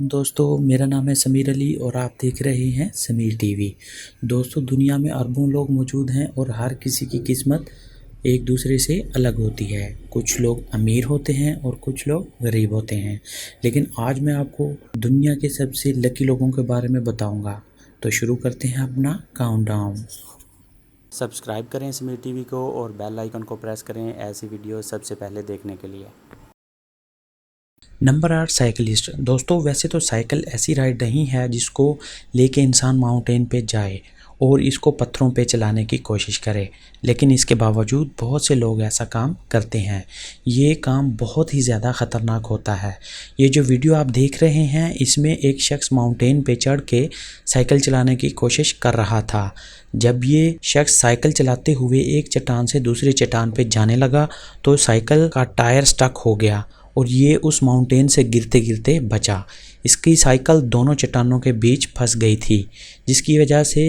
दोस्तों मेरा नाम है समीर अली और आप देख रहे हैं समीर टीवी। दोस्तों दुनिया में अरबों लोग मौजूद हैं और हर किसी की किस्मत एक दूसरे से अलग होती है। कुछ लोग अमीर होते हैं और कुछ लोग गरीब होते हैं, लेकिन आज मैं आपको दुनिया के सबसे लकी लोगों के बारे में बताऊंगा। तो शुरू करते हैं अपना काउंटडाउन। सब्सक्राइब करें समीर टीवी को और बेल आइकन को प्रेस करें ऐसी वीडियो सबसे पहले देखने के लिए। Number 8 cyclist. दोस्तों वैसे तो साइकिल ऐसी राइड नहीं है जिसको लेके इंसान माउंटेन पे जाए और इसको पत्थरों पे चलाने की कोशिश करे, लेकिन इसके बावजूद बहुत से लोग ऐसा काम करते हैं। ये काम बहुत ही ज़्यादा ख़तरनाक होता है। ये जो वीडियो आप देख रहे हैं इसमें एक शख्स माउंटेन पे चढ़ के साइकिल चलाने की कोशिश कर रहा था। जब ये शख्स साइकिल चलाते हुए एक चट्टान से दूसरी चट्टान पे जाने लगा तो साइकिल का टायर स्टक हो गया और ये उस माउंटेन से गिरते गिरते बचा। इसकी साइकिल दोनों चट्टानों के बीच फंस गई थी, जिसकी वजह से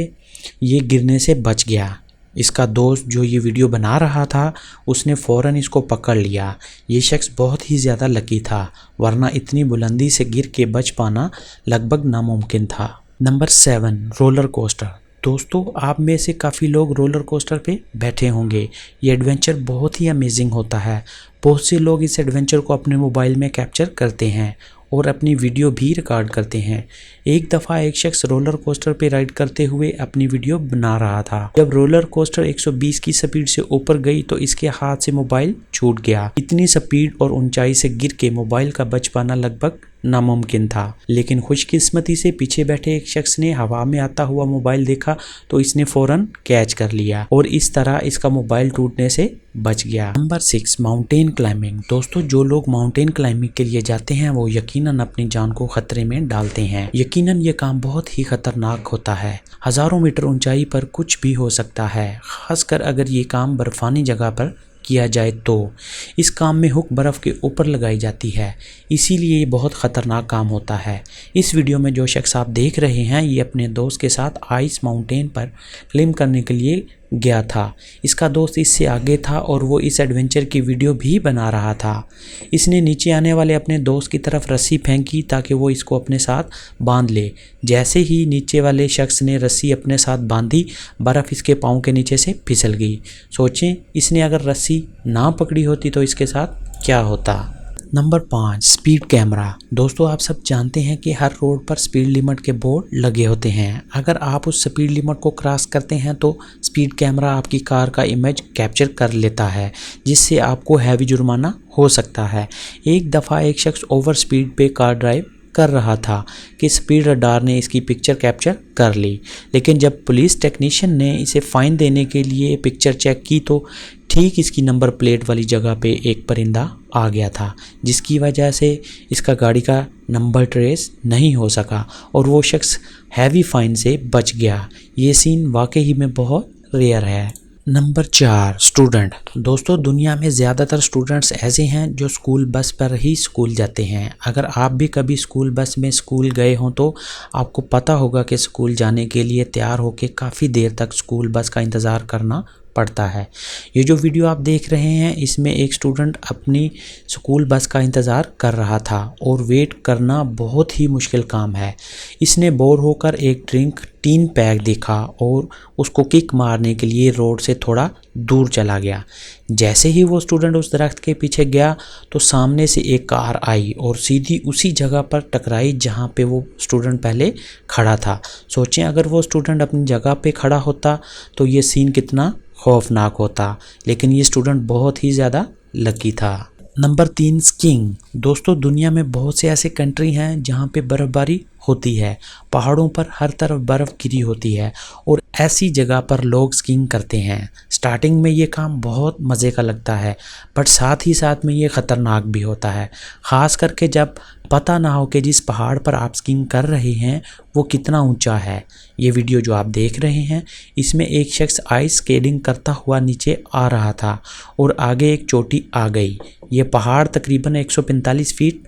ये गिरने से बच गया। इसका दोस्त जो ये वीडियो बना रहा था उसने फ़ौरन इसको पकड़ लिया। ये शख्स बहुत ही ज़्यादा लकी था, वरना इतनी बुलंदी से गिर के बच पाना लगभग नामुमकिन था। Number 7 roller coaster. दोस्तों आप में से काफ़ी लोग रोलर कोस्टर पे बैठे होंगे। ये एडवेंचर बहुत ही अमेजिंग होता है। बहुत से लोग इस एडवेंचर को अपने मोबाइल में कैप्चर करते हैं और अपनी वीडियो भी रिकॉर्ड करते हैं। एक दफ़ा एक शख्स रोलर कोस्टर पे राइड करते हुए अपनी वीडियो बना रहा था। जब रोलर कोस्टर 120 की स्पीड से ऊपर गई तो इसके हाथ से मोबाइल छूट गया। इतनी स्पीड और ऊंचाई से गिर के मोबाइल का बच पाना लगभग नामुमकिन था, लेकिन खुशकिस्मती से पीछे बैठे एक शख्स ने हवा में आता हुआ मोबाइल देखा तो इसने फ़ौरन कैच कर लिया और इस तरह इसका मोबाइल टूटने से बच गया। Number 6 mountain climbing. दोस्तों जो लोग माउंटेन क्लाइंबिंग के लिए जाते हैं वो यकीनन अपनी जान को खतरे में डालते हैं। यकीनन ये काम बहुत ही खतरनाक होता है। हज़ारों मीटर ऊंचाई पर कुछ भी हो सकता है, खासकर अगर ये काम बर्फानी जगह पर किया जाए तो। इस काम में हुक बर्फ़ के ऊपर लगाई जाती है, इसीलिए ये बहुत ख़तरनाक काम होता है। इस वीडियो में जो शख्स आप देख रहे हैं ये अपने दोस्त के साथ आइस माउंटेन पर क्लाइंब करने के लिए गया था। इसका दोस्त इससे आगे था और वो इस एडवेंचर की वीडियो भी बना रहा था। इसने नीचे आने वाले अपने दोस्त की तरफ रस्सी फेंकी ताकि वो इसको अपने साथ बांध ले। जैसे ही नीचे वाले शख्स ने रस्सी अपने साथ बांधी, बर्फ़ इसके पाँव के नीचे से फिसल गई। सोचें इसने अगर रस्सी ना पकड़ी होती तो इसके साथ क्या होता। Number 5 speed camera. दोस्तों आप सब जानते हैं कि हर रोड पर स्पीड लिमिट के बोर्ड लगे होते हैं। अगर आप उस स्पीड लिमिट को क्रॉस करते हैं तो स्पीड कैमरा आपकी कार का इमेज कैप्चर कर लेता है, जिससे आपको हैवी जुर्माना हो सकता है। एक दफ़ा एक शख्स ओवर स्पीड पे कार ड्राइव कर रहा था कि स्पीड रडार ने इसकी पिक्चर कैप्चर कर ली, लेकिन जब पुलिस टेक्नीशियन ने इसे फ़ाइन देने के लिए पिक्चर चेक की तो ठीक इसकी नंबर प्लेट वाली जगह पे एक परिंदा आ गया था, जिसकी वजह से इसका गाड़ी का नंबर ट्रेस नहीं हो सका और वो शख्स हैवी फ़ाइन से बच गया। ये सीन वाकई में बहुत रेयर है। Number 4 student. दोस्तों दुनिया में ज़्यादातर स्टूडेंट्स ऐसे हैं जो स्कूल बस पर ही स्कूल जाते हैं। अगर आप भी कभी स्कूल बस में स्कूल गए हों तो आपको पता होगा कि स्कूल जाने के लिए तैयार होकर काफ़ी देर तक स्कूल बस का इंतज़ार करना पड़ता है। ये जो वीडियो आप देख रहे हैं इसमें एक स्टूडेंट अपनी स्कूल बस का इंतज़ार कर रहा था और वेट करना बहुत ही मुश्किल काम है। इसने बोर होकर एक ड्रिंक टीन पैक देखा और उसको किक मारने के लिए रोड से थोड़ा दूर चला गया। जैसे ही वो स्टूडेंट उस दरख्त के पीछे गया तो सामने से एक कार आई और सीधी उसी जगह पर टकराई जहाँ पे वो स्टूडेंट पहले खड़ा था। सोचें अगर वो स्टूडेंट अपनी जगह पे खड़ा होता तो ये सीन कितना खौफनाक होता, लेकिन ये स्टूडेंट बहुत ही ज़्यादा लकी था। Number 3 skiing. दोस्तों दुनिया में बहुत से ऐसे कंट्री हैं जहाँ पे बर्फ़बारी होती है। पहाड़ों पर हर तरफ बर्फ़ गिरी होती है और ऐसी जगह पर लोग स्कीइंग करते हैं। स्टार्टिंग में ये काम बहुत मज़े का लगता है, बट साथ ही साथ में ये ख़तरनाक भी होता है, ख़ास करके जब पता ना हो कि जिस पहाड़ पर आप स्कीइंग कर रहे हैं वो कितना ऊंचा है। ये वीडियो जो आप देख रहे हैं इसमें एक शख्स आइस स्केटिंग करता हुआ नीचे आ रहा था और आगे एक चोटी आ गई। ये पहाड़ तकरीबन 145 फीट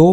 2،